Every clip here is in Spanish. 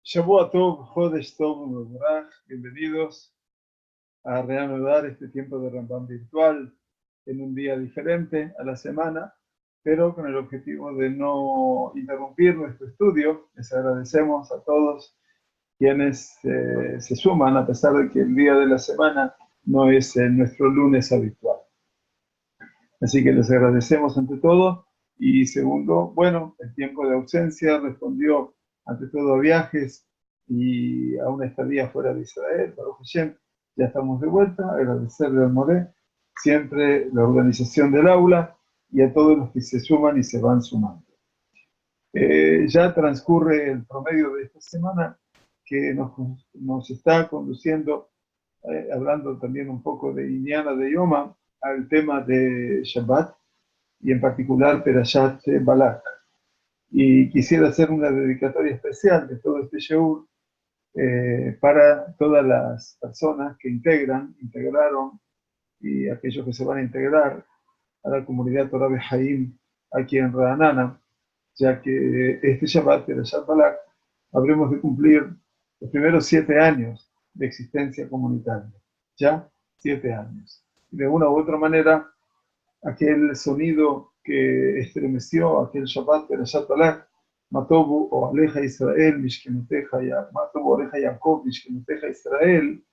Shavua Tov, Jodesh Tov, Mevorach. Bienvenidos a reanudar este tiempo de Rambam virtual en un día diferente a la semana, pero con el objetivo de no interrumpir nuestro estudio. Les agradecemos a todos quienes se suman, a pesar de que el día de la semana no es nuestro lunes habitual. Así que les agradecemos ante todo. Y segundo, bueno, el tiempo de ausencia respondió ante todo a viajes y a una estadía fuera de Israel. Baruch Hashem, ya estamos de vuelta. Agradecerle al Moré siempre la organización del aula y a todos los que se suman y se van sumando. Ya transcurre el promedio de esta semana que nos está conduciendo, hablando también un poco de Iñana de Yoma, al tema de Shabbat y en particular Perashat Balak. Y quisiera hacer una dedicatoria especial de todo este shiur para todas las personas que integraron y aquellos que se van a integrar a la comunidad Torah Behaim aquí en Ra'anana, ya que este Shabbat, Perashat Balak, habremos de cumplir los primeros 7 años de existencia comunitaria. Ya 7 años. Y de una u otra manera, aquel sonido que estremeció aquel Shabbat Perashat Balak, Matobu o Aleja Israel, Matobu Aleja Yaakov, Mishkenuteja Israel,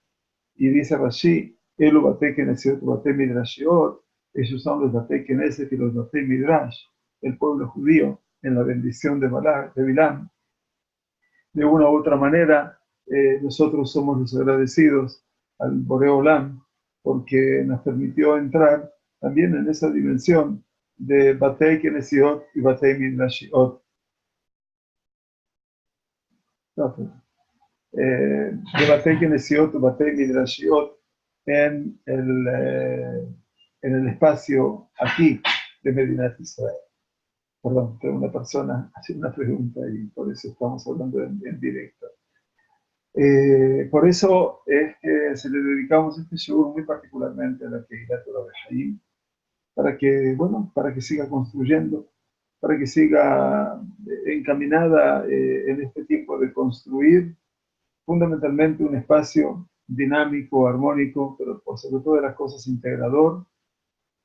y dice Rashi, Elu Bate Knesset Bate Midrashiot, ellos son los Bate Knesset y los Bate Midrash, el pueblo judío, en la bendición de Balak, de Bilam. De una u otra manera, nosotros somos los agradecidos al Boreo Olam, porque nos permitió entrar también en esa dimensión de Batei Kenesiot y Batei Midrashiot. De Batei Kenesiot y Batei Midrashiot en el espacio aquí de Medinat Israel. Perdón, tengo una persona haciendo una pregunta y por eso estamos hablando en directo. Por eso es que se le dedicamos este shiur muy particularmente a la Keilat Torah Behaim, para que siga construyendo, para que siga encaminada en este tiempo de construir fundamentalmente un espacio dinámico, armónico, pero por sobre todas las cosas integrador,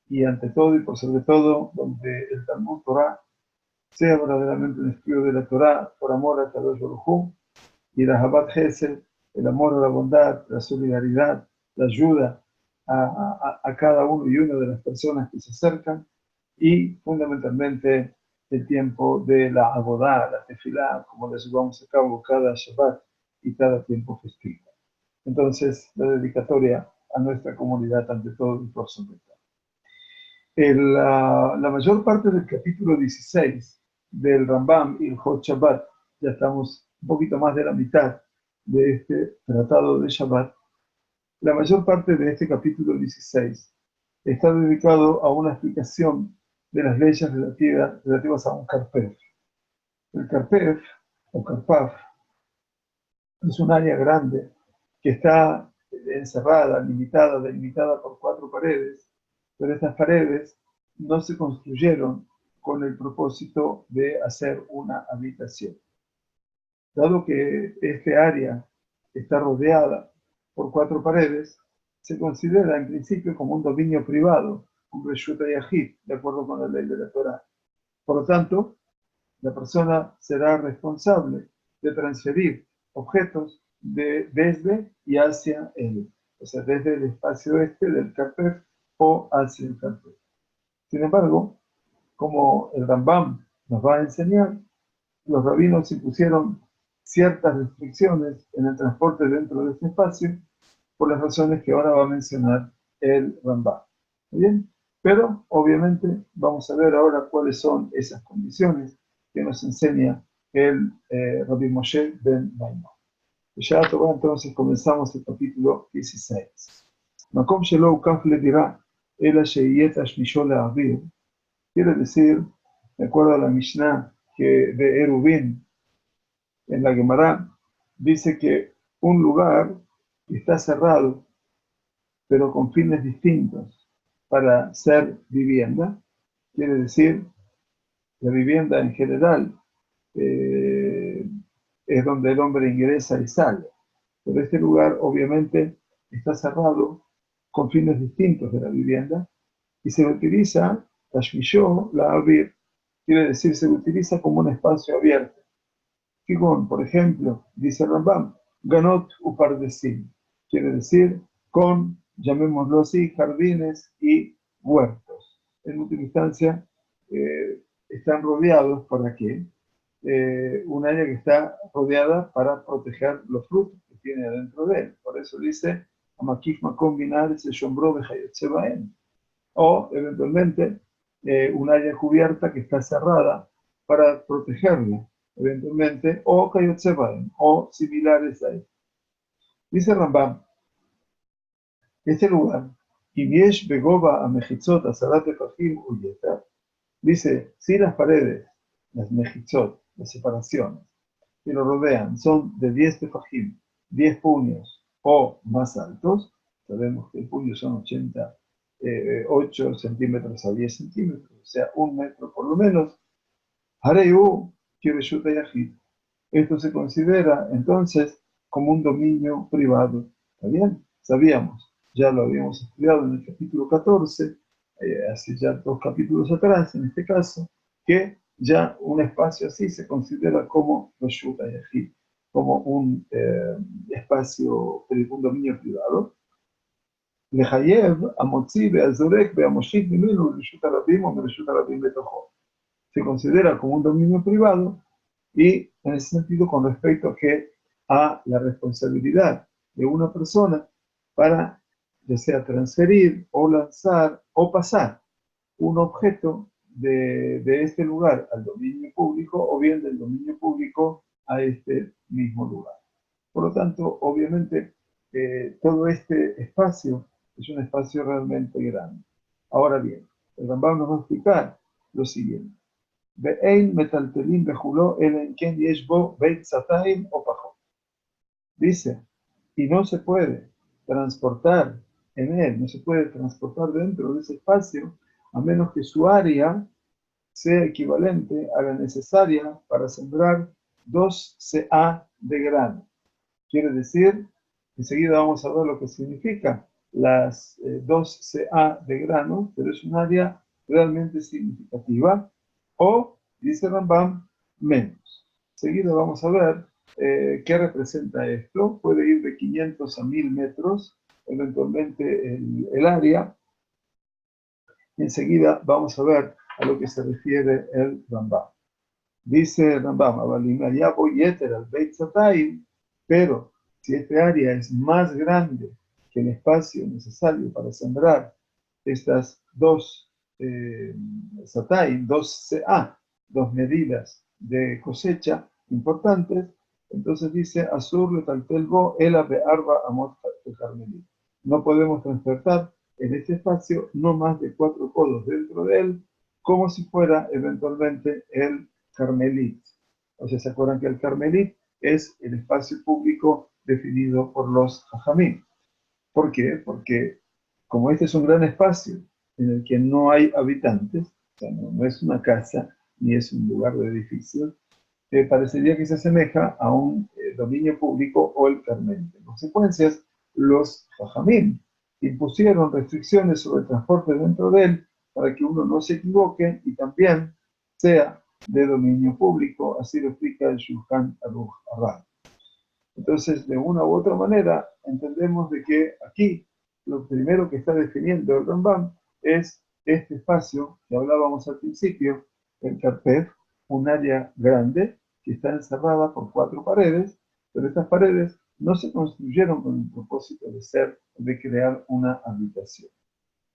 y ante todo y por sobre todo donde el Talmud Torah sea verdaderamente un estudio de la Torah por amor a Kadosh Baruj Hu, y la Habat Hesed, el amor a la bondad, la solidaridad, la ayuda a cada uno y una de las personas que se acercan, y fundamentalmente el tiempo de la Abodá, la Tefilá, como les llevamos a cabo cada Shabbat y cada tiempo festivo. Entonces, la dedicatoria a nuestra comunidad ante todo y por sobre todo. La mayor parte del capítulo 16 del Rambam y el Hot Shabbat, ya estamos un poquito más de la mitad de este tratado de Shabbat. La mayor parte de este capítulo 16 está dedicado a una explicación de las leyes relativas a un Karpef. El Karpef, o Karpaf, es un área grande que está encerrada, delimitada por 4 paredes, pero estas paredes no se construyeron con el propósito de hacer una habitación. Dado que este área está rodeada por 4 paredes, se considera en principio como un dominio privado, un reshut hayahid, de acuerdo con la ley de la Torah. Por lo tanto, la persona será responsable de transferir objetos desde y hacia él, o sea, desde el espacio este del Karpef o hacia el Karpef. Sin embargo, como el Rambam nos va a enseñar, los rabinos impusieron ciertas restricciones en el transporte dentro de este espacio por las razones que ahora va a mencionar el Rambam. ¿Muy bien? Pero, obviamente, vamos a ver ahora cuáles son esas condiciones que nos enseña el Rabbi Moshe ben Maimon. Ya entonces comenzamos el capítulo 16. Makom shelo ukaf ledirá, ela sheyet ashmisho le'avir. Quiere decir, de acuerdo a la Mishnah de Eruvin, en la Gemara, dice que un lugar está cerrado, pero con fines distintos para ser vivienda. Quiere decir, la vivienda en general es donde el hombre ingresa y sale. Pero este lugar obviamente está cerrado con fines distintos de la vivienda y se utiliza, tashmishó, la abrir, quiere decir se utiliza como un espacio abierto. Por ejemplo, dice Rambam, ganot upardesim, quiere decir con, llamémoslo así, jardines y huertos. En última instancia, están rodeados para qué? Un área que está rodeada para proteger los frutos que tiene adentro de él. Por eso dice, Amakif Makom Binar se Shombro Bejayotsebaen. O, eventualmente, un área cubierta que está cerrada para protegerla, eventualmente, o Kayotsebaen, o similares a él. Dice Rambam, este lugar, Ibiesh Begoba a Mejitzot a Sarate Fajim Uyeta, dice, si las paredes, las Mejitzot, las separaciones, que lo rodean son de 10 tefajim, 10 puños o más altos, sabemos que el puño son 8 centímetros a 10 centímetros, o sea, 1 metro por lo menos, Hareu Kireshuta Yahid. Esto se considera entonces como un dominio privado. ¿Está bien? Sabíamos, ya lo habíamos estudiado en el capítulo 14, hace ya 2 capítulos atrás, en este caso, que ya un espacio así se considera como Reshut Hayahid, como un espacio, un dominio privado. Lehayev, Amotzi, Beazorek, Beamoshik, Mimenu, Reshut Arabim o Reshut Arabim Betojo. Se considera como un dominio privado y en ese sentido con respecto a la responsabilidad de una persona para ya sea transferir o lanzar o pasar un objeto de este lugar al dominio público o bien del dominio público a este mismo lugar. Por lo tanto, obviamente, todo este espacio es un espacio realmente grande. Ahora bien, el Rambam nos va a explicar lo siguiente. Ve'ein metaltelim bejulo ela en ken yesh bo beit satayim o pajot. Dice, y no se puede transportar en él, no se puede transportar dentro de ese espacio, a menos que su área sea equivalente a la necesaria para sembrar 2 CA de grano. Quiere decir, enseguida vamos a ver lo que significa las 2 CA de grano, pero es un área realmente significativa, o, dice Rambam, menos. Enseguida vamos a ver qué representa esto. Puede ir de 500 a 1000 metros, eventualmente el área. Enseguida vamos a ver a lo que se refiere el Rambam. Dice Rambam, pero si este área es más grande que el espacio necesario para sembrar estas 2 satay, 2 CA, 2 medidas de cosecha importantes, entonces dice, Azur letaltelbo ela be'arba amot carmelí. No podemos transportar en este espacio no más de 4 codos dentro de él, como si fuera eventualmente el Carmelit. O sea, ¿se acuerdan que el Carmelit es el espacio público definido por los Jajamim? ¿Por qué? Porque como este es un gran espacio en el que no hay habitantes, o sea, no es una casa ni es un lugar de edificios, parecería que se asemeja a un dominio público o el Carmelit. En consecuencia, los Jajamim impusieron restricciones sobre el transporte dentro de él para que uno no se equivoque y también sea de dominio público, así lo explica el Shulchan Aruch Arad. Entonces, de una u otra manera, entendemos de que aquí lo primero que está definiendo el Rambam es este espacio que hablábamos al principio, el Carpef, un área grande que está encerrada por 4 paredes, pero estas paredes no se construyeron con el propósito de crear una habitación.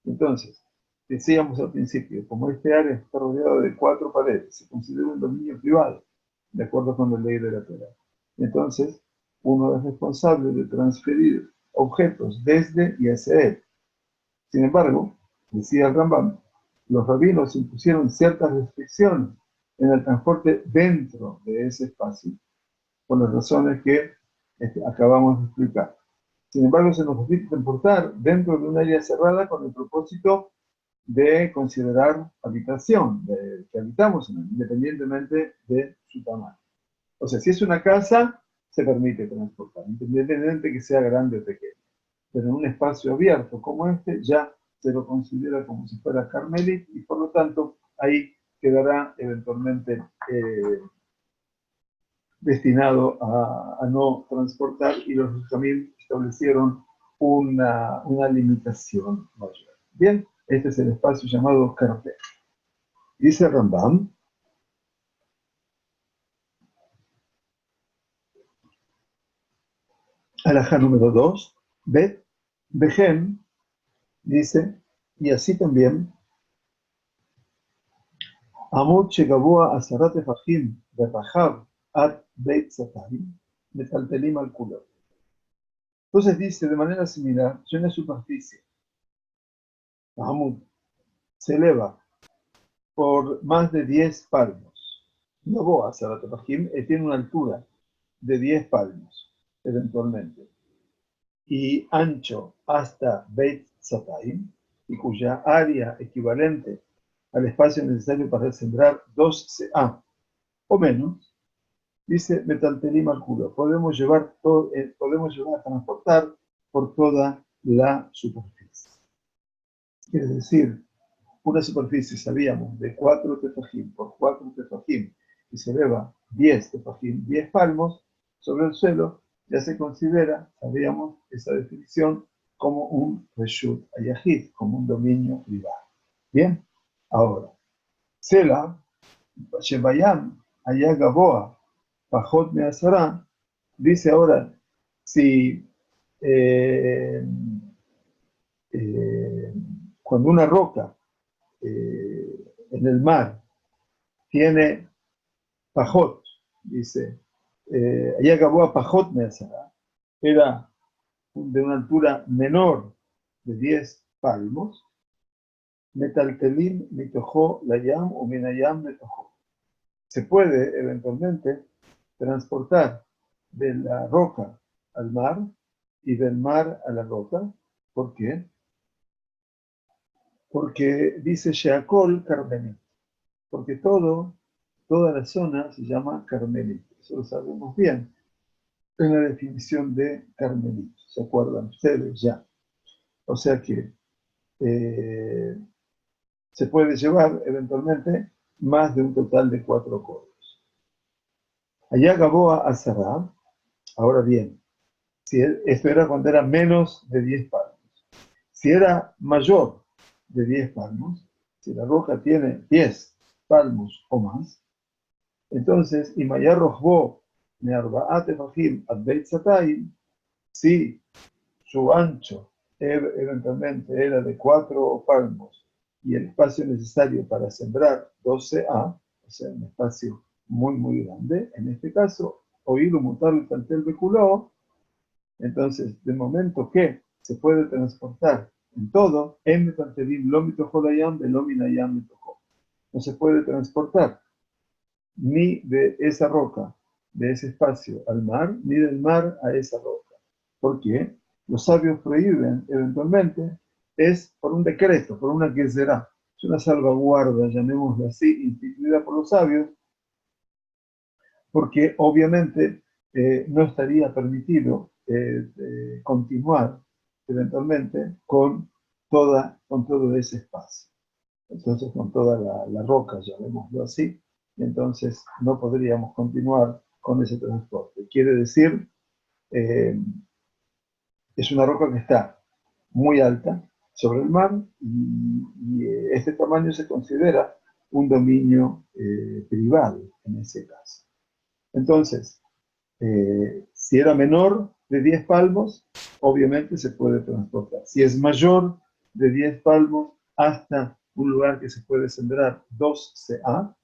Entonces, decíamos al principio, como este área está rodeada de 4 paredes, se considera un dominio privado, de acuerdo con la ley de la Torá. Entonces, uno es responsable de transferir objetos desde y hacia él. Sin embargo, decía el Rambam, los rabinos impusieron ciertas restricciones en el transporte dentro de ese espacio, por las razones que acabamos de explicar. Sin embargo, se nos permite transportar dentro de un área cerrada con el propósito de considerar habitación, de que habitamos en él, independientemente de su tamaño. O sea, si es una casa, se permite transportar, independientemente que sea grande o pequeño. Pero en un espacio abierto como este, ya se lo considera como si fuera carmelit y por lo tanto ahí quedará eventualmente destinado a no transportar y los también establecieron una limitación mayor. Bien, este es el espacio llamado carpet. Dice Rambam, alajá número 2, Bet, Behem, dice, y así también, Amot Shegaboa Azarat Efahim de Rahab Ad Beit Satahim, Metaltelim al culo. Entonces dice de manera similar, si una superficie, Amut, se eleva por más de 10 palmos, Gaboa Azarat Efahim tiene una altura de 10 palmos, eventualmente, y ancho hasta Beit Satahim, y cuya área equivalente al espacio necesario para sembrar 2 CA o menos, dice metaltelim al culo. Podemos llevar a transportar por toda la superficie. Quiere decir, una superficie, sabíamos, de 4 tefajim por 4 tefajim, y se eleva 10 tefajim, 10 palmos sobre el suelo, ya se considera, sabíamos, esa definición como un reshut ayahid, como un dominio privado. Bien, ahora, Sela, Shebayam, Ayah Gaboa, Pajot Meazara, dice ahora, si eh, cuando una roca en el mar tiene Pajot, dice, Ayah Gaboa Pajot Meazara, era de una altura menor de 10 palmos, Metaltelim mitojo layam o minayam mitojo. Se puede eventualmente transportar de la roca al mar y del mar a la roca. ¿Por qué? Porque dice Sheakol Carmelit. Porque toda la zona se llama Carmelit. Eso lo sabemos bien en la definición de Carmelit. ¿Se acuerdan ustedes ya? O sea que se puede llevar eventualmente más de un total de 4 codos. Allá Gaboa Azará, ahora bien, si esto era cuando era menos de 10 palmos. Si era mayor de 10 palmos, si la roca tiene 10 palmos o más, entonces, Imayar Rojbo Mearba'at Efahim Ad Beit Satayim, si su ancho eventualmente era de 4 palmos y el espacio necesario para sembrar 12A, o sea, un espacio muy, muy grande, en este caso, oído mutar el tantel beculó, entonces, de momento que se puede transportar en todo, no se puede transportar ni de esa roca, de ese espacio al mar, ni del mar a esa roca. ¿Por qué? Los sabios prohíben eventualmente, es por un decreto, por una que será. Es una salvaguarda, llamémoslo así, instituida por los sabios, porque obviamente no estaría permitido continuar eventualmente con todo ese espacio. Entonces, con toda la roca, llamémoslo así, entonces no podríamos continuar con ese transporte. Quiere decir, es una roca que está muy alta sobre el mar y este tamaño se considera un dominio privado en ese caso. Entonces, si era menor de 10 palmos, obviamente se puede transportar. Si es mayor de 10 palmos hasta un lugar que se puede sembrar 2 CA,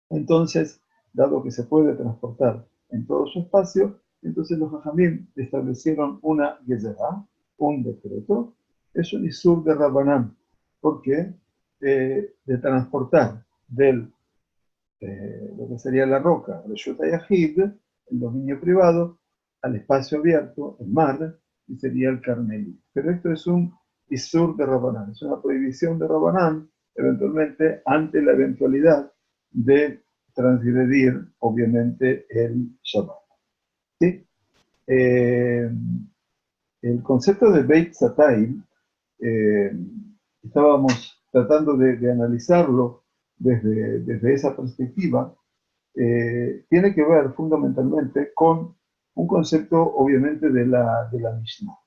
entonces, dado que se puede transportar en todo su espacio, entonces los Jajamim establecieron una gezerá, un decreto, es un isur de Rabbanán, porque de transportar lo que sería la roca, Reshut Yahid, el dominio privado, al espacio abierto, el mar, y sería el Carmelí. Pero esto es un isur de Rabbanán, es una prohibición de Rabbanán, eventualmente ante la eventualidad de transgredir, obviamente, el Shabbat. ¿Sí? Eh, el concepto de Beit Zatayim, estábamos tratando de analizarlo desde esa perspectiva, tiene que ver fundamentalmente con un concepto, obviamente, de la Mishnah.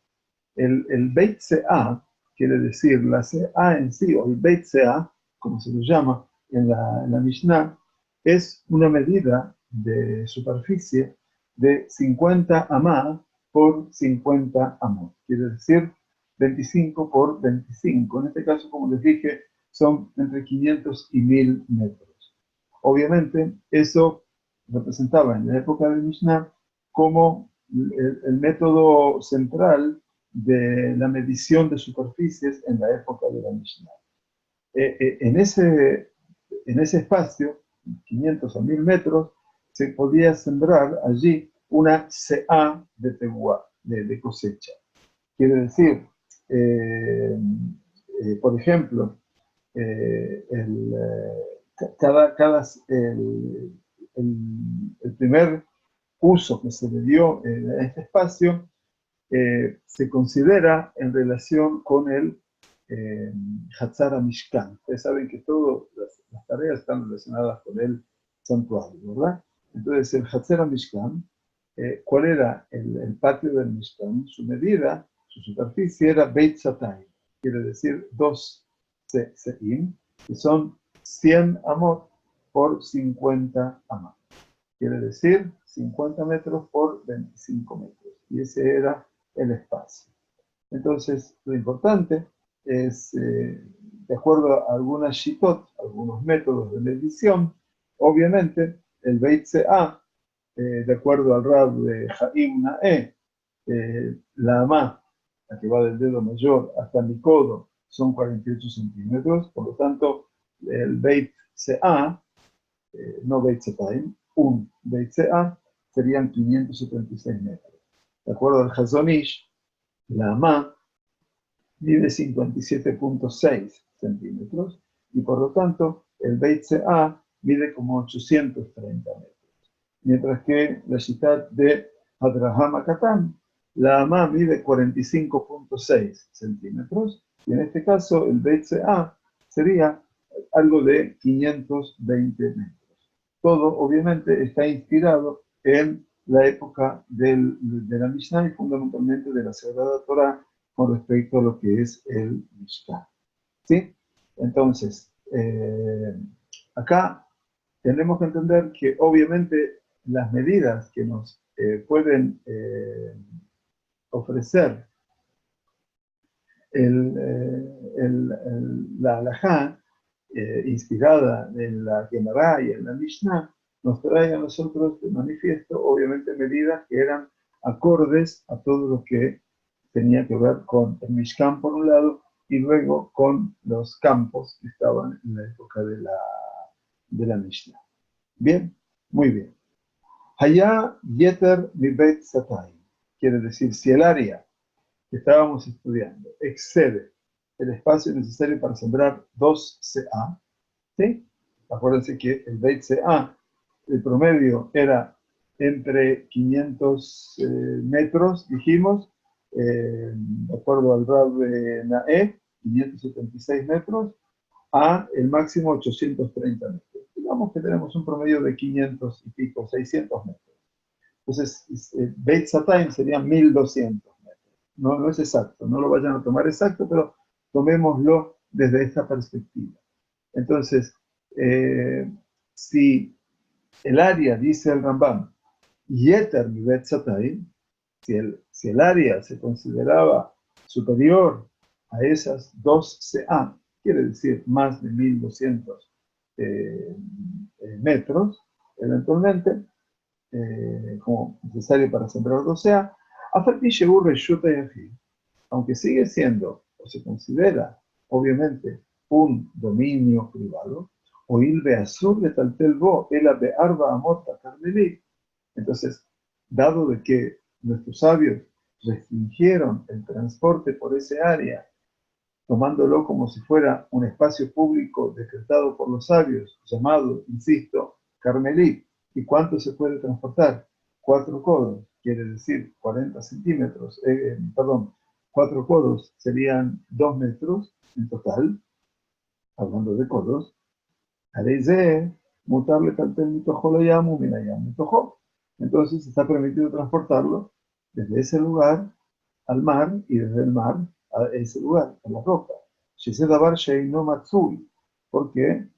El Beit Se'ah quiere decir la Se'ah en sí, o el Beit Se'ah, como se lo llama en la Mishnah, es una medida de superficie de 50 amá por 50 amot. Quiere decir 25 por 25. En este caso, como les dije, son entre 500 y 1000 metros. Obviamente, eso representaba en la época de Mishnah como el método central de la medición de superficies en la época de la Mishnah. En ese espacio, 500 a 1000 metros, se podía sembrar allí una se'á de tebuá, de cosecha. Quiere decir, por ejemplo, el primer uso que se le dio a este espacio se considera en relación con el Hatzar HaMishkan. Ustedes saben que todas las tareas están relacionadas con el santuario, ¿verdad? Entonces, el Hatzar HaMishkan, ¿cuál era el patio del Mishkan? Su medida, su superficie era Beit Zatayim, quiere decir 2 se'im, que son 100 amot por 50 amot. Quiere decir 50 metros por 25 metros. Y ese era el espacio. Entonces, lo importante es, de acuerdo a algunas shitot, algunos métodos de medición, obviamente el Beit Se'ah, de acuerdo al Rab de Haim Na'eh, la amá, la que va del dedo mayor hasta mi codo, son 48 centímetros, por lo tanto, el Beit Se'ah, no Beit Zatayim, un Beit Se'ah, serían 576 metros. De acuerdo al Hazon Ish, la amá mide 57.6 centímetros y por lo tanto el Beit Se'ah mide como 830 metros. Mientras que la ciudad de Adraham Akatan, la amá mide 45.6 centímetros y en este caso el Beit Se'ah sería algo de 520 metros. Todo obviamente está inspirado en la época de la Mishnah y fundamentalmente de la Sagrada Torah con respecto a lo que es el Mishkan. ¿Sí? Entonces, acá tenemos que entender que obviamente las medidas que nos pueden ofrecer la halajá, inspirada en la Gemara y en la Mishnah, nos trae a nosotros de manifiesto, obviamente, medidas que eran acordes a todo lo que tenía que ver con el Mishkan por un lado y luego con los campos que estaban en la época de la Mishnah. Bien, muy bien. Hayá yeter mi beit Zatayim. Quiere decir, si el área que estábamos estudiando excede el espacio necesario para sembrar 2 CA, ¿sí? Acuérdense que el Beit CA, el promedio era entre 500 metros, dijimos, de acuerdo al Rab de Nae, 576 metros, a el máximo 830 metros. Digamos que tenemos un promedio de 500 y pico, 600 metros. Entonces, Beit Zatayim serían 1200 metros. No es exacto, no lo vayan a tomar exacto, pero tomémoslo desde esta perspectiva. Entonces, si el área, dice el Rambam, Yeter mi Beit Zatayim, si el área se consideraba superior a esas 2 CA, quiere decir más de 1200 metros, eventualmente, como necesario para sembrar 2A, aunque sigue siendo, o se considera, obviamente, un dominio privado, o il beasur de taltelbo, el de arba amota carmelí. Entonces, dado de que nuestros sabios restringieron el transporte por ese área, tomándolo como si fuera un espacio público decretado por los sabios, llamado, insisto, Carmelí. ¿Y cuánto se puede transportar? 4 codos, quiere decir 40 centímetros, perdón, 4 codos serían 2 metros en total, hablando de codos. Areize, mutarle tantel mitojo lo llamo, minayam mitojo. Entonces está permitido transportarlo desde ese lugar al mar y desde el mar a ese lugar, a la roca. Shise davar sheino matsui. ¿Por qué?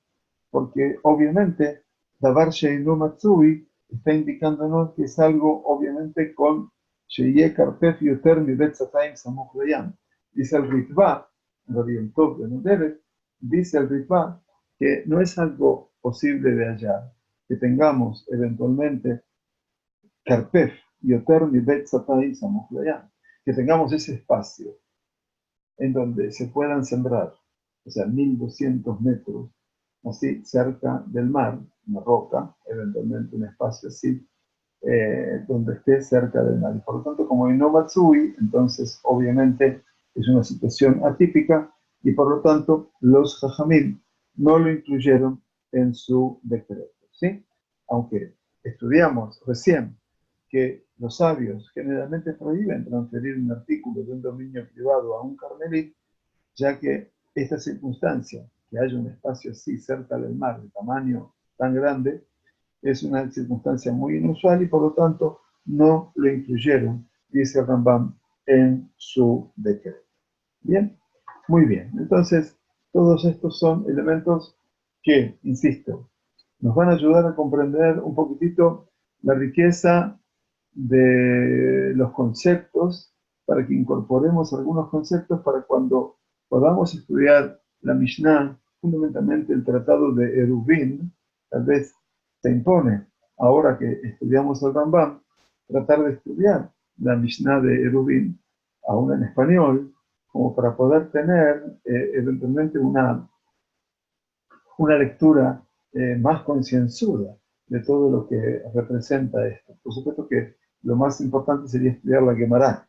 Porque obviamente davar sheino matsui está indicándonos que es algo obviamente con sheye karpef yoter mi betzatayim samuch layam. Dice el Ritva, el Tov de Nuderet, dice el Ritva que no es algo posible de hallar, que tengamos eventualmente karpef yoter mi betzatayim samuch layam, que tengamos ese espacio en donde se puedan sembrar, o sea, 1200 metros, así, cerca del mar, una roca, eventualmente un espacio así, donde esté cerca del mar. Y por lo tanto, como hay no Matsui, entonces obviamente es una situación atípica y por lo tanto los Jajamim no lo incluyeron en su decreto, ¿sí? Aunque estudiamos recién que los sabios generalmente prohíben transferir un artículo de un dominio privado a un carmelí, ya que esta circunstancia, que haya un espacio así cerca del mar de tamaño tan grande, es una circunstancia muy inusual y por lo tanto no lo incluyeron, dice Rambam, en su decreto. Bien, muy bien. Entonces, todos estos son elementos que, insisto, nos van a ayudar a comprender un poquitito la riqueza de los conceptos, para que incorporemos algunos conceptos para cuando podamos estudiar la Mishnah, fundamentalmente el tratado de Eruvin, tal vez se impone, ahora que estudiamos el Rambam, tratar de estudiar la Mishnah de Eruvin, aún en español, como para poder tener eventualmente una lectura más concienzuda de todo lo que representa esto. Por supuesto que lo más importante sería estudiar la Gemara,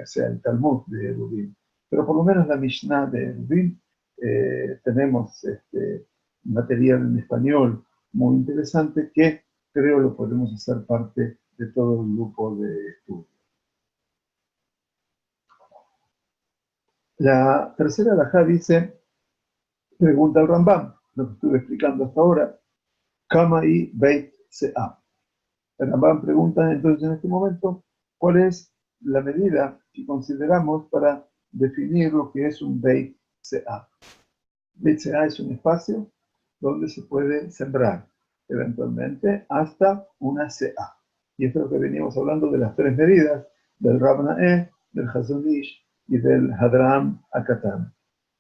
o sea, el Talmud de Eruvin. Pero por lo menos la Mishnah de Eruvin, tenemos material en español muy interesante que creo lo podemos hacer parte de todo el grupo de estudio. La tercera alajá dice, pregunta al Rambam, lo que estuve explicando hasta ahora, Kama y Beit Se'ah. El Rambam pregunta entonces en este momento, ¿cuál es la medida que consideramos para definir lo que es un Beit Se'ah? Beit Se'ah es un espacio donde se puede sembrar, eventualmente hasta una Se'ah. Y esto es lo que veníamos hablando de las 3 medidas, del Rab Na'eh, del Hazon Ish y del Hadram Akatan.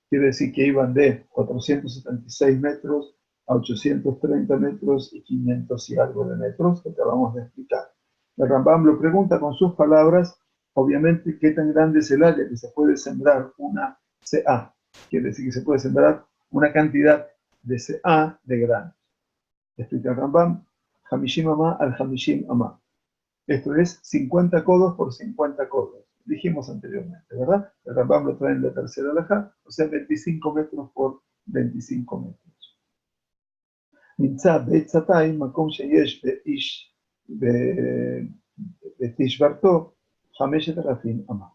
Quiere decir que iban de 476 metros a 830 metros y 500 y algo de metros, que acabamos de explicar. El Rambam lo pregunta con sus palabras, obviamente, qué tan grande es el área que se puede sembrar una CA. Quiere decir que se puede sembrar una cantidad de CA de granos. Explica el Rambam, Hamishim Amá al Hamishim Amá. Esto es 50 codos por 50 codos. Dijimos anteriormente, ¿verdad? El Rambam lo trae en la tercera alajá, o sea, 25 metros por 25 metros. נמצא בעצתיים מקום שיש בתשברתו 5,000 אמה.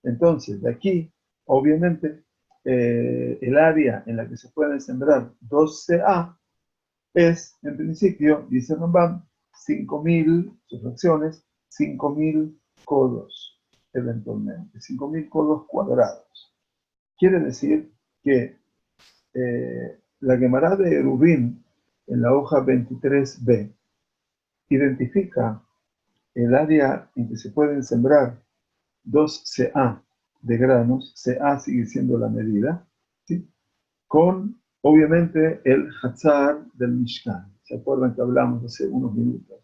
Entonces, de aquí, obviamente, el área en la que se pueden sembrar 12A es, en principio, dice Rambam, 5.000, sus fracciones, 5.000 codos, eventualmente, 5.000 codos cuadrados. Quiere decir que la Gemara de Eruvin, en la hoja 23b, identifica el área en que se pueden sembrar 2 CA de granos, CA sigue siendo la medida, ¿sí? Con, obviamente, el Hatzar del Mishkan. ¿Se acuerdan que hablamos hace unos minutos?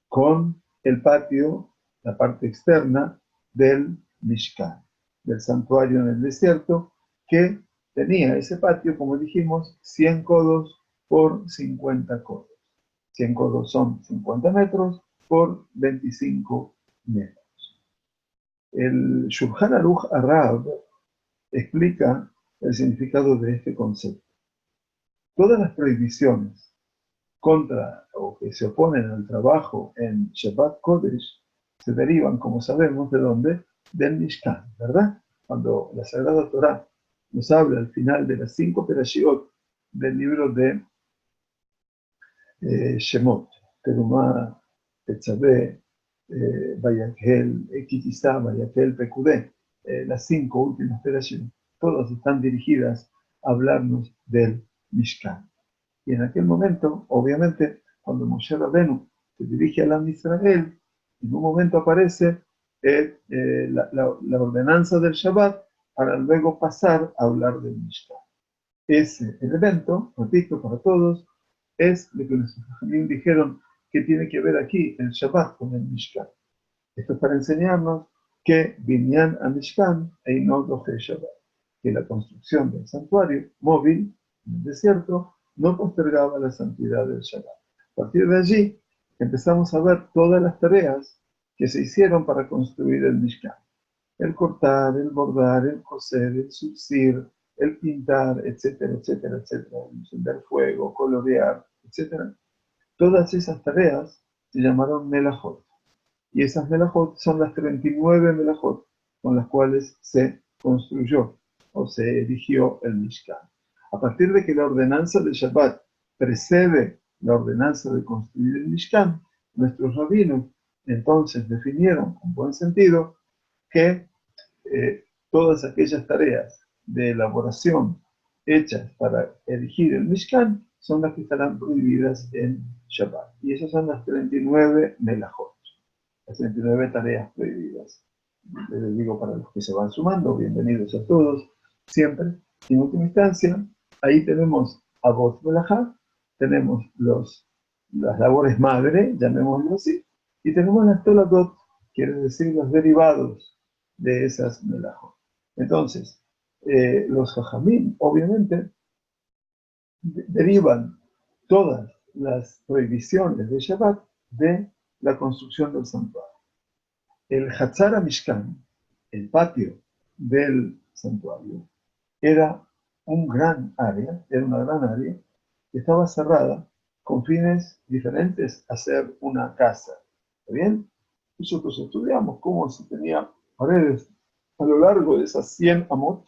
Con el patio, la parte externa del Mishkan, del santuario en el desierto, que tenía ese patio, como dijimos, 100 codos por 50 codos. 100 codos son 50 metros por 25 metros. El Shulchan Aruch Arab explica el significado de este concepto. Todas las prohibiciones contra o que se oponen al trabajo en Shabbat Kodesh se derivan, como sabemos, ¿de dónde? Del Mishkan, ¿verdad? Cuando la Sagrada Torá nos habla al final de las 5 perashiot del libro de Shemot, Terumá, Tetzaveh, Vayakhel, Kitizá, Vayakhel, Pekudé, las 5 últimas perashiot, todas están dirigidas a hablarnos del Mishkan. Y en aquel momento, obviamente, cuando Moshe Rabenu se dirige al Am Israel, en un momento aparece la ordenanza del Shabbat para luego pasar a hablar del Mishkan. Ese elemento, repito para todos, es lo que nuestros jajamim dijeron que tiene que ver aquí el Shabbat con el Mishkan. Esto es para enseñarnos que Binyan a Mishkan e no Doje Shabbat, que la construcción del santuario móvil en el desierto no postergaba la santidad del Shabbat. A partir de allí empezamos a ver todas las tareas que se hicieron para construir el Mishkan. El cortar, el bordar, el coser, el surcir, el pintar, etcétera, etcétera, etcétera, encender fuego, colorear, etcétera. Todas esas tareas se llamaron melajot. Y esas melajot son las 39 melajot con las cuales se construyó o se erigió el Mishkan. A partir de que la ordenanza de Shabbat precede la ordenanza de construir el Mishkan, nuestros rabinos entonces definieron con buen sentido que todas aquellas tareas de elaboración hechas para erigir el Mishkan son las que estarán prohibidas en Shabbat. Y esas son las 39 melajot, las 39 tareas prohibidas. Les digo para los que se van sumando, bienvenidos a todos, siempre. En última instancia, ahí tenemos Avot Melajá, tenemos las labores madre, llamémoslo así, y tenemos las Toladot, quiere decir los derivados de esas melajot. Entonces, los jajamim, obviamente, derivan todas las prohibiciones de Shabbat de la construcción del santuario. El Hatzar Mishkan, el patio del santuario, era una gran área que estaba cerrada con fines diferentes a ser una casa. ¿Está bien? Nosotros estudiamos cómo se tenía paredes a lo largo de esas 100 amot,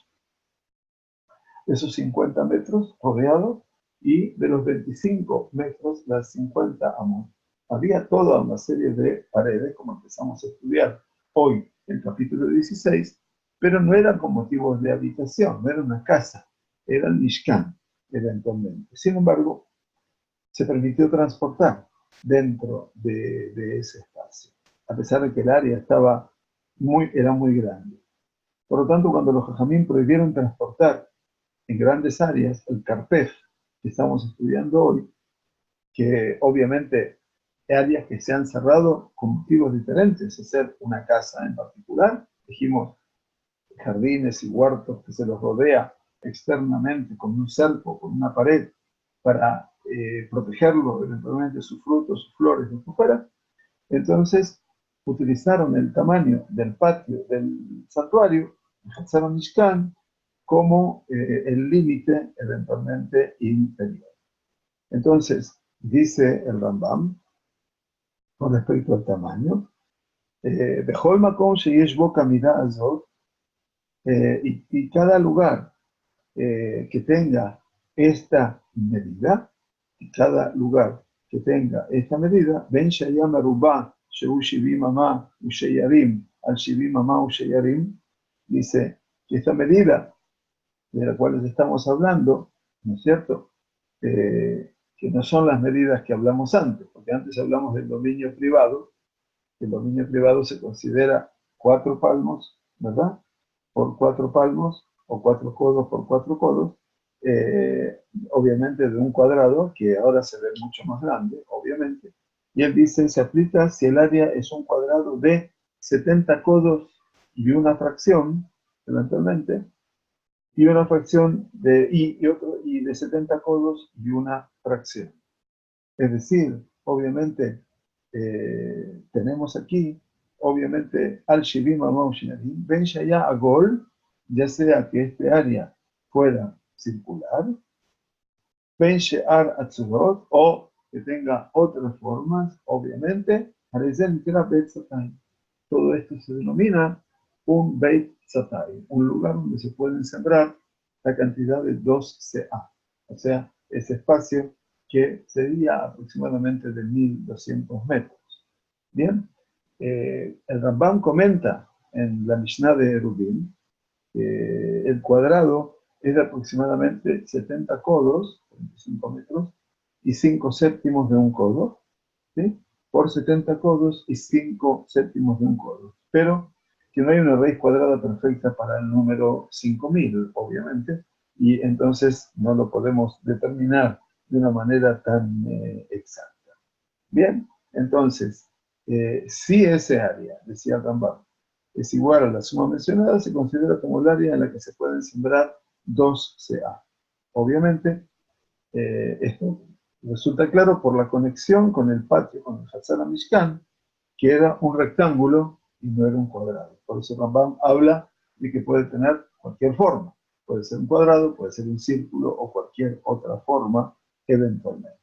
de esos 50 metros rodeados, y de los 25 metros, las 50 amot. Había toda una serie de paredes, como empezamos a estudiar hoy, el capítulo 16, pero no eran con motivos de habitación, no era una casa, era el Mishkan, eventualmente. Sin embargo, se permitió transportar dentro de ese espacio, a pesar de que el área era muy grande. Por lo tanto, cuando los jajamim prohibieron transportar en grandes áreas el carpef que estamos estudiando hoy, que obviamente áreas que se han cerrado con motivos diferentes, hacer una casa en particular, dijimos jardines y huertos que se los rodea externamente con un cerco, con una pared, para protegerlo eventualmente sus frutos, sus flores, lo que fuera. Entonces utilizaron el tamaño del patio del santuario, el Hatzar Mishkan, como el límite eventualmente inferior. Entonces, dice el Rambam, con respecto al tamaño, Bechol Makom sheyesh bo kamida azot, y cada lugar que tenga esta medida, Ben Shayam Arubá, Sheu Shivim Amá, Usheyarim, Al Shivim Amá, Usheyarim, dice que esta medida de la cual estamos hablando, ¿no es cierto? Que no son las medidas que hablamos antes, porque antes hablamos del dominio privado. El dominio privado se considera 4 palmos, ¿verdad? Por 4 palmos, o 4 codos por 4 codos, obviamente de un cuadrado, que ahora se ve mucho más grande, obviamente. Y él dice, se aplica si el área es un cuadrado de 70 codos y una fracción, eventualmente, y una fracción y de 70 codos y una fracción. Es decir, obviamente, tenemos aquí, obviamente, al Shivim Amam Shinarim, Ben Shaya Agol, ya sea que este área fuera circular, Ben Shear Atzurot, o que tenga otras formas, obviamente, todo esto se denomina un Beit Satay, un lugar donde se pueden sembrar la cantidad de 2 CA, o sea, ese espacio que sería aproximadamente de 1200 metros. Bien, el Rambam comenta en la Mishnah de Eruvin que el cuadrado es de aproximadamente 70 codos, 45 metros, y 5 séptimos de un codo, ¿sí? Por 70 codos y 5 séptimos de un codo. Pero que no hay una raíz cuadrada perfecta para el número 5000, obviamente, y entonces no lo podemos determinar de una manera tan exacta. Bien, entonces, si ese área, decía Rambam, es igual a la suma mencionada, se considera como el área en la que se pueden sembrar 2 CA. Obviamente, esto resulta claro por la conexión con el patio, con el Hatzar HaMishkan, que era un rectángulo y no era un cuadrado. Por eso Rambam habla de que puede tener cualquier forma. Puede ser un cuadrado, puede ser un círculo o cualquier otra forma eventualmente.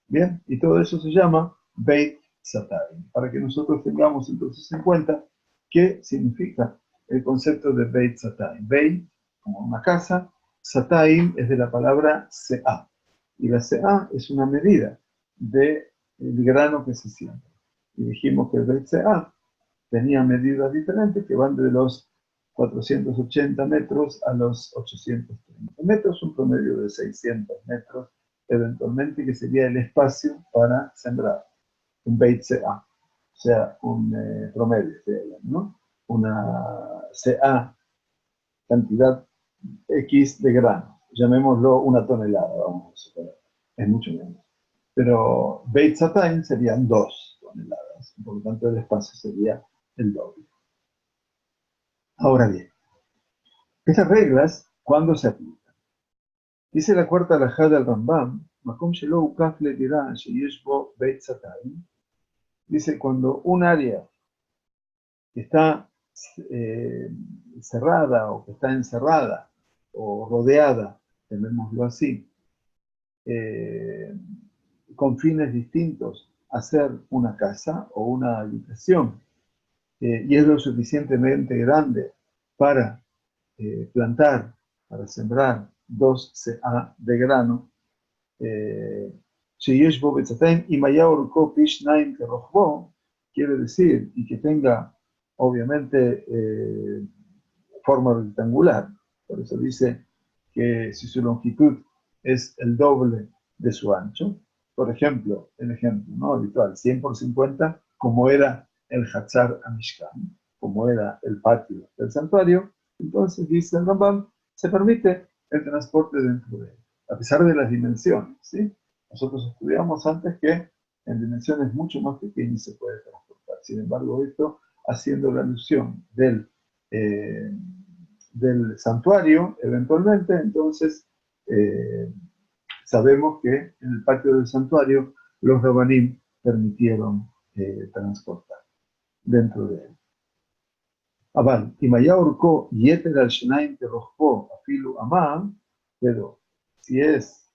Bien, y todo eso se llama Beit Satay, para que nosotros tengamos entonces en cuenta qué significa el concepto de Beit Satay. Beit, como una casa, Satay es de la palabra Se'a, y la Se'a es una medida del grano que se siembra. Y dijimos que el Beit Se'a tenía medidas diferentes que van de los 480 metros a los 830 metros, un promedio de 600 metros, eventualmente, que sería el espacio para sembrar un Beit CA, o sea, un promedio, ¿no? Una CA, cantidad X de grano, llamémoslo una tonelada, vamos a suponer, es mucho menos. Pero Beit Satay serían 2 toneladas, por lo tanto el espacio sería el doble. Ahora bien, estas reglas, ¿cuándo se aplican? Dice la cuarta alajá del Rambam, Makom shelo ukaf ledirah sheyesh bo beit satay. Dice, cuando un área está cerrada o que está encerrada o rodeada, llamémoslo así, con fines distintos a ser una casa o una habitación, y es lo suficientemente grande para plantar, para sembrar 2 CA de grano, שיש בו בצאתיים, אם היה אורכו פי 2 כרוחבו, quiere decir, y que tenga, obviamente, forma rectangular. Por eso dice que si su longitud es el doble de su ancho, por ejemplo, el ejemplo, ¿no?, habitual, 100 por 50, como era el Hatzar HaMishkan, como era el patio del santuario, entonces, dice el Rambam, se permite el transporte dentro de él, a pesar de las dimensiones, ¿sí? Nosotros estudiamos antes que en dimensiones mucho más pequeñas se puede transportar. Sin embargo, esto haciendo la alusión del santuario, eventualmente, entonces sabemos que en el patio del santuario los Rabanim permitieron transportar dentro de él. אבל אם היה אורכו יתר על 2 כרוחבו אפילו אמה, pero si es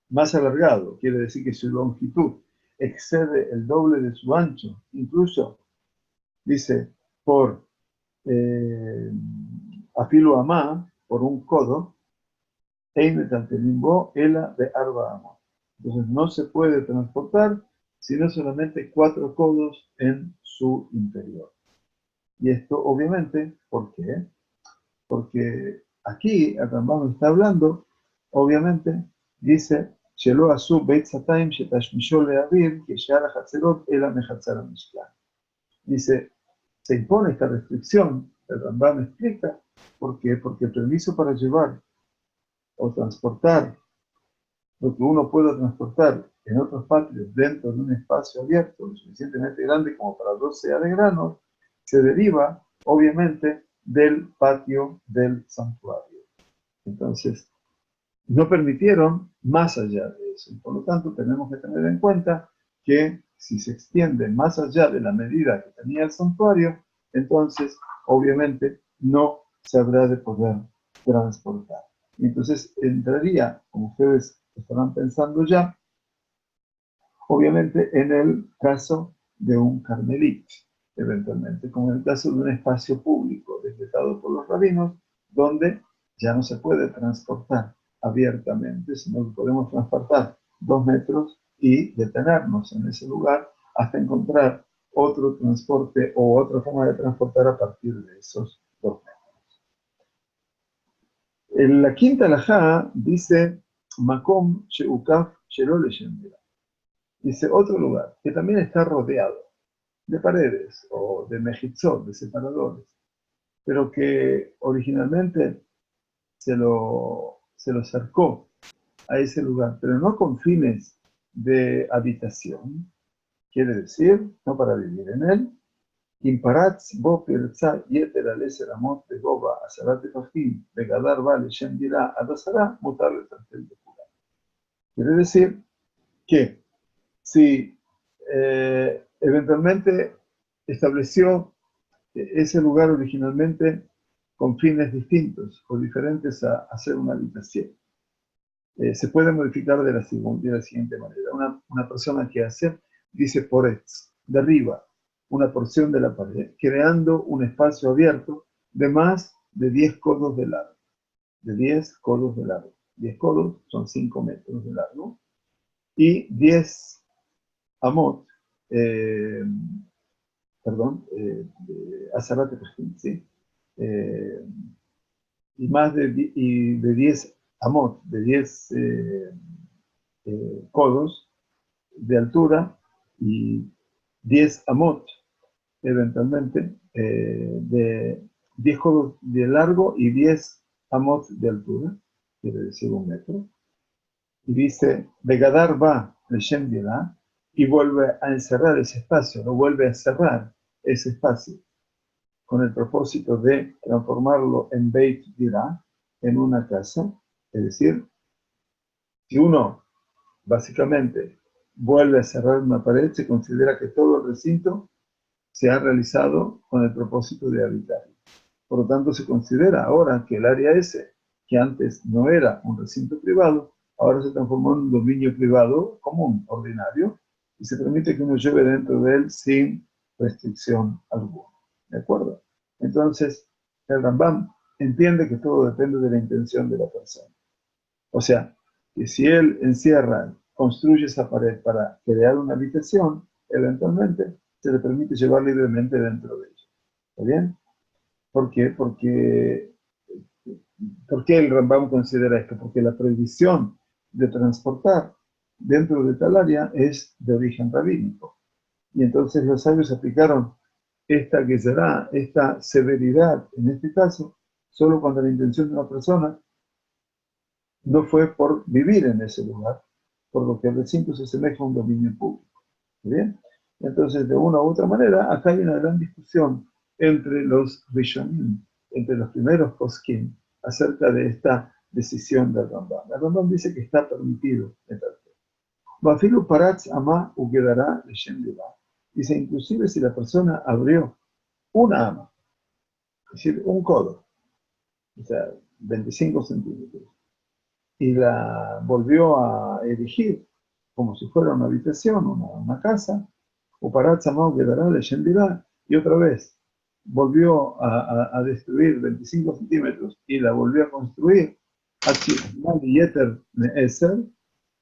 más alargado, quiere decir que su longitud excede el doble de su ancho, incluso, dice, por afilo amá, por un codo, limbo ela de arba amá. Entonces no se puede transportar sino solamente 4 codos en su interior. Y esto, obviamente, ¿por qué? Porque aquí el Rambam está hablando, obviamente, dice, Shelo asu beit satayim shetashmisho leavir, que shear hatzerot ela mechatzar hamishkan. Dice, se impone esta restricción, el Rambam explica, ¿por qué? Porque el permiso para llevar o transportar lo que uno pueda transportar en otros patios dentro de un espacio abierto lo suficientemente grande como para 12 de grano, se deriva, obviamente, del patio del santuario. Entonces, no permitieron más allá de eso. Por lo tanto, tenemos que tener en cuenta que si se extiende más allá de la medida que tenía el santuario, entonces, obviamente, no se habrá de poder transportar. Y entonces entraría, como ustedes estarán pensando ya, obviamente, en el caso de un carmelita, eventualmente, como en el caso de un espacio público decretado por los rabinos, donde ya no se puede transportar abiertamente, sino que podemos transportar 2 metros y detenernos en ese lugar hasta encontrar otro transporte o otra forma de transportar a partir de esos 2 metros. En la quinta alajá dice Makom Sheukaf Shelole Shemira. Dice otro lugar que también está rodeado de paredes o de mejitzot, de separadores, pero que originalmente se lo cercó a ese lugar, pero no con fines de habitación, quiere decir, no para vivir en él. Imparatz bo pirza yeter al eser amot de goba asarat efahim begadar va leshem dirá adasará mutar le tartel de pura. Quiere decir que si eventualmente estableció ese lugar originalmente con fines distintos o diferentes a hacer una habitación, se puede modificar de la siguiente manera. Una persona que hace, dice poretz, derriba una porción de la pared, creando un espacio abierto de más de 10 codos de largo. De 10 codos de largo. 10 codos son 5 metros de largo. Y 10 amot, Azarat ¿sí? Y más de 10 amot, de 10 codos de altura y 10 amot, eventualmente, de 10 codos de largo y 10 amot de altura, quiere decir 1 metro. Y dice, Begadar va, Leshem dirá, y vuelve a encerrar ese espacio, lo vuelve a cerrar ese espacio, con el propósito de transformarlo en Beit Dirá, en una casa. Es decir, si uno básicamente vuelve a cerrar una pared, se considera que todo el recinto se ha realizado con el propósito de habitar. Por lo tanto, se considera ahora que el área ese, que antes no era un recinto privado, ahora se transformó en un dominio privado común, ordinario, y se permite que uno lleve dentro de él sin restricción alguna. ¿De acuerdo? Entonces, el Rambam entiende que todo depende de la intención de la persona. O sea, que si él encierra, construye esa pared para crear una habitación, eventualmente se le permite llevar libremente dentro de ella. ¿Está bien? ¿Por qué? ¿Por qué el Rambam considera esto? Porque la prohibición de transportar dentro de tal área es de origen rabínico. Y entonces los sabios aplicaron esta gezerá, esta severidad, en este caso, solo cuando la intención de una persona no fue por vivir en ese lugar, por lo que el recinto se asemeja a un dominio público. ¿Bien? Entonces, de una u otra manera, acá hay una gran discusión entre los Rishonim, entre los primeros poskim, acerca de esta decisión del Rambam. El Rambam dice que está permitido meter. Bafilu paratz ama ugedará leshem deva. Dice, inclusive si la persona abrió una ama, es decir, un codo, o sea, 25 centímetros, y la volvió a erigir como si fuera una habitación, una casa, o paratz ama ugedará leshem deva, y otra vez volvió a destruir 25 centímetros y la volvió a construir,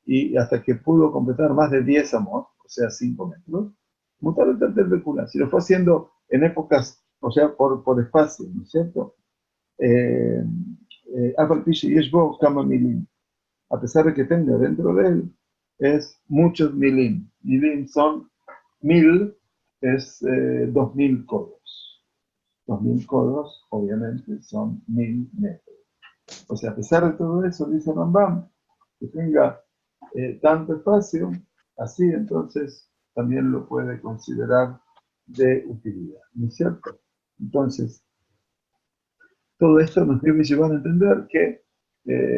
y hasta que pudo completar más de 10 amot, o sea, 5 metros, mutar el tercer vehicular. Si lo fue haciendo en épocas, o sea, por espacio, ¿no es cierto? A pesar de que tenga dentro de él, es muchos milim. Milim son 1000, es 2000 codos. 2000 codos, obviamente, son 1000 metros. O sea, a pesar de todo eso, dice Rambam, que tenga tanto espacio, así entonces también lo puede considerar de utilidad, ¿no es cierto? Entonces, todo esto nos debe llevar a entender que,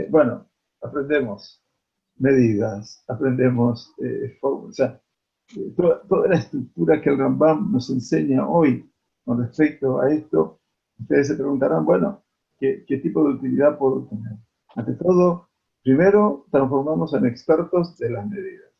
bueno, aprendemos medidas, aprendemos, o sea, toda la estructura que el Rambam nos enseña hoy con respecto a esto, ustedes se preguntarán, bueno, ¿qué tipo de utilidad puedo tener? Ante todo, Primero, transformarnos en expertos de las medidas,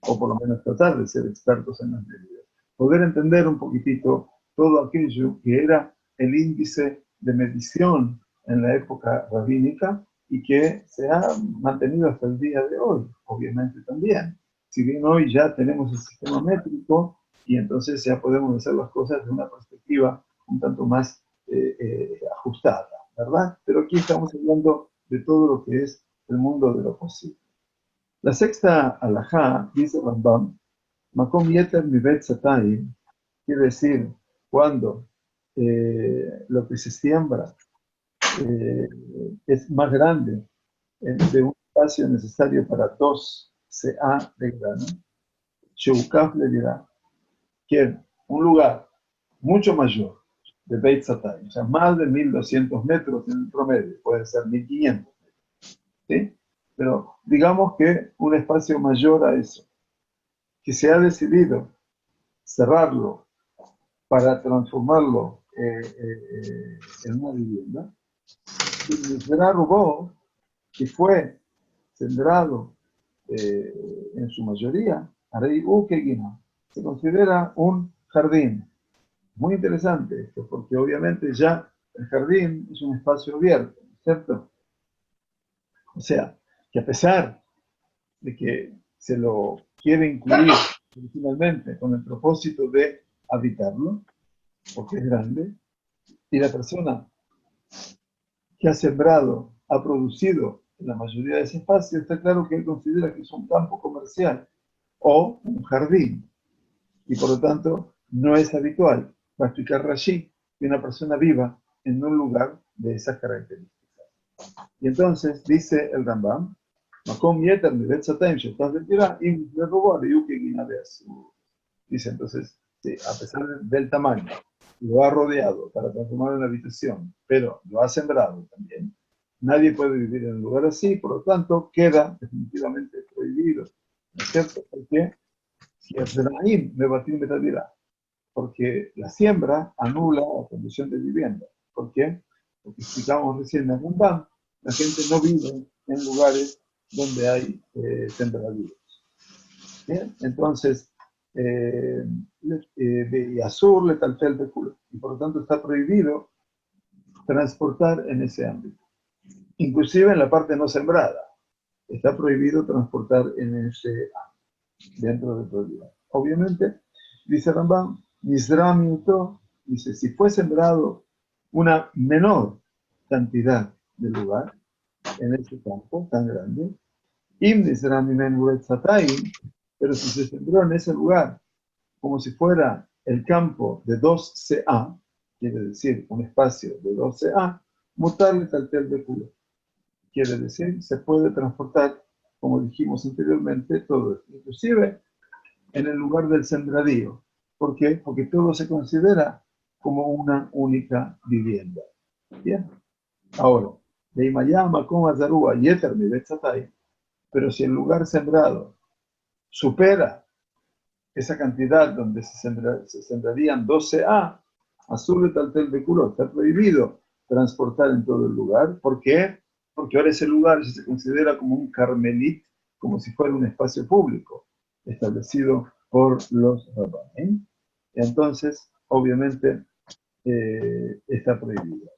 o por lo menos tratar de ser expertos en las medidas. Poder entender un poquitito todo aquello que era el índice de medición en la época rabínica y que se ha mantenido hasta el día de hoy, obviamente también. Si bien hoy ya tenemos el sistema métrico y entonces ya podemos hacer las cosas de una perspectiva un tanto más ajustada, ¿verdad? Pero aquí estamos hablando de todo lo que es el mundo de lo posible. La sexta alajá, dice Rambam, Makom yeter mivet satayim, quiere decir, cuando lo que se siembra es más grande de un espacio necesario para 2 CA de grano, Sheukaf le dirá que un lugar mucho mayor de Beit Satay, o sea, más de 1200 metros en el promedio, puede ser 1500, ¿sí? Pero digamos que un espacio mayor a eso, que se ha decidido cerrarlo para transformarlo en una vivienda, y será Rubó, que fue sembrado en su mayoría, Arei Ukegina, se considera un jardín. Muy interesante esto, porque obviamente ya el jardín es un espacio abierto, ¿cierto? O sea, que a pesar de que se lo quiere incluir originalmente con el propósito de habitarlo, porque es grande, y la persona que ha sembrado, ha producido en la mayoría de ese espacio, está claro que él considera que es un campo comercial o un jardín, y por lo tanto no es habitual, va a explicar Rashi, que una persona viva en un lugar de esas características. Y entonces dice el Rambam, Makom yeter mivet satayim shetas letirá, im lerubá leyuke guina de azul. Dice entonces, sí, a pesar del tamaño, lo ha rodeado para transformar en una habitación, pero lo ha sembrado también. Nadie puede vivir en un lugar así, por lo tanto, queda definitivamente prohibido. ¿No es cierto? Porque si es Zeraim, me batim betadirá. Porque la siembra anula la condición de vivienda. ¿Por qué? Porque explicamos recién en Rambam, la gente no vive en lugares donde hay sembradíos. Bien, entonces, de Azur le taltel de culo, y por lo tanto está prohibido transportar en ese ámbito. Inclusive en la parte no sembrada, está prohibido transportar en ese ámbito, dentro de todo el lugar. Obviamente, dice Rambam, Nisramiuto, dice, si fue sembrado una menor cantidad de lugar en ese campo tan grande, pero si se sembró en ese lugar como si fuera el campo de 2 CA, quiere decir un espacio de 2 CA, mutarle taltel de culo. Quiere decir, se puede transportar, como dijimos anteriormente, todo esto, inclusive en el lugar del sembradío. ¿Por qué? Porque todo se considera como una única vivienda. Bien. Ahora, de Imayama, como Azarúa, Yeter, pero si el lugar sembrado supera esa cantidad donde se sembrarían 12A, azul de taltel de culo, está prohibido transportar en todo el lugar. ¿Por qué? Porque ahora ese lugar se considera como un carmelit, como si fuera un espacio público establecido por los rabbanim. Entonces, obviamente, está prohibido.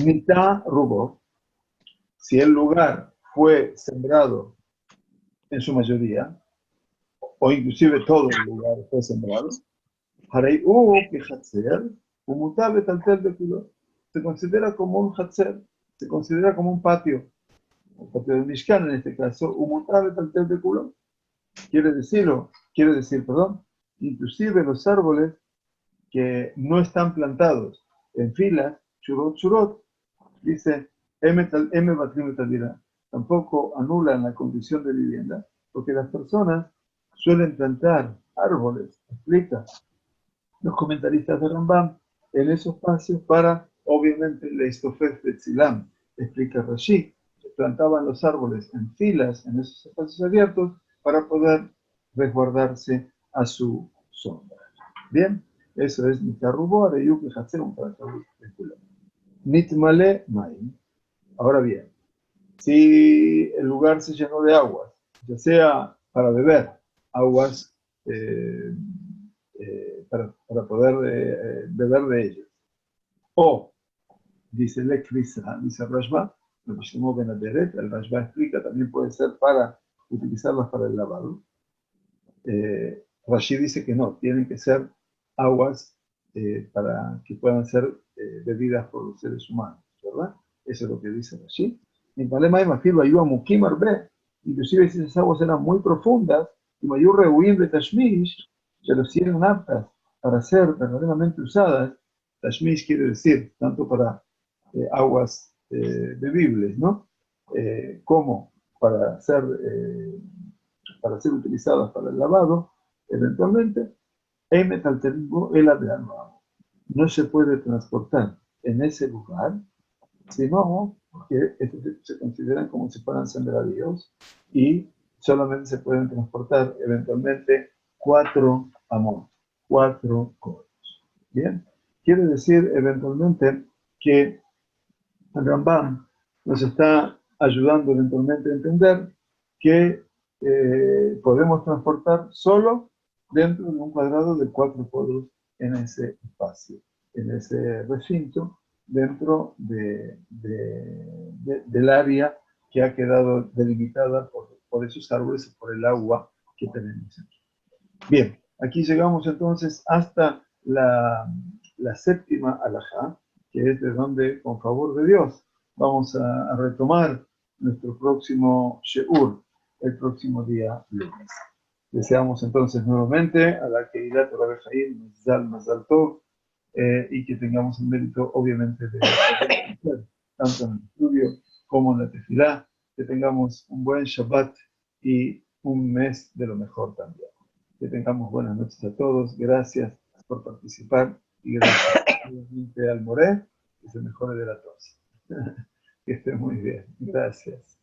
Mitad rubó, si el lugar fue sembrado en su mayoría, o inclusive todo el lugar fue sembrado, Harei que Hatzer, Umutabe Taltel de Kulo, se considera como un Hatzer, se considera como un patio del Mishkan en este caso, Umutabe Taltel de Kulo, quiere decir, perdón, inclusive los árboles que no están plantados en filas, churot, dice, M Batrim Tadira, tampoco anulan la condición de vivienda, porque las personas suelen plantar árboles, explica los comentaristas de Rambam, en esos espacios para, obviamente, la Istofet de Tzilam, explica Rashi, plantaban los árboles en filas en esos espacios abiertos para poder resguardarse a su sombra. Bien, eso es Mitarrubo, Areyuk, Hatzer, un Nitmale Maim. Ahora bien, Si el lugar se llenó de aguas, ya sea para beber, aguas para poder beber de ellas, o, dice Lekrisa, dice Rashba, lo que llamó Benaderet, el Rashba explica, también puede ser para utilizarlas para el lavado. Rashi dice que no, tienen que ser aguas para que puedan ser bebidas por los seres humanos, ¿verdad? Eso es lo que dice Rashi. En Palema de Mafil, Bayú Amukim Arbe, inclusive si esas aguas eran muy profundas, y Bayú Rehuim de Tashmish, se los eran aptas para ser verdaderamente usadas. Tashmish quiere decir tanto para aguas bebibles, ¿no? Como para ser utilizadas para el lavado, eventualmente, no se puede transportar en ese lugar, sino que estos se consideran como si fueran sembradíos y solamente se pueden transportar eventualmente 4 amot, 4 codos. Bien, quiere decir eventualmente que el Rambam nos está ayudando eventualmente a entender que podemos transportar solo dentro de un cuadrado de 4 codos en ese espacio, en ese recinto, dentro del área que ha quedado delimitada por esos árboles y por el agua que tenemos aquí. Bien, aquí llegamos entonces hasta la séptima alajá, que es de donde, con favor de Dios, vamos a retomar nuestro próximo Sheur, el próximo día lunes. Deseamos entonces nuevamente a la Keilat Rabbi Jaim, Mazal Tov, y que tengamos el mérito, obviamente, de tanto en el estudio como en la tefilá, que tengamos un buen Shabbat y un mes de lo mejor también. Que tengamos buenas noches a todos. Gracias por participar y gracias nuevamente al Moré, que se mejore de la tos. Que esté muy bien. Gracias.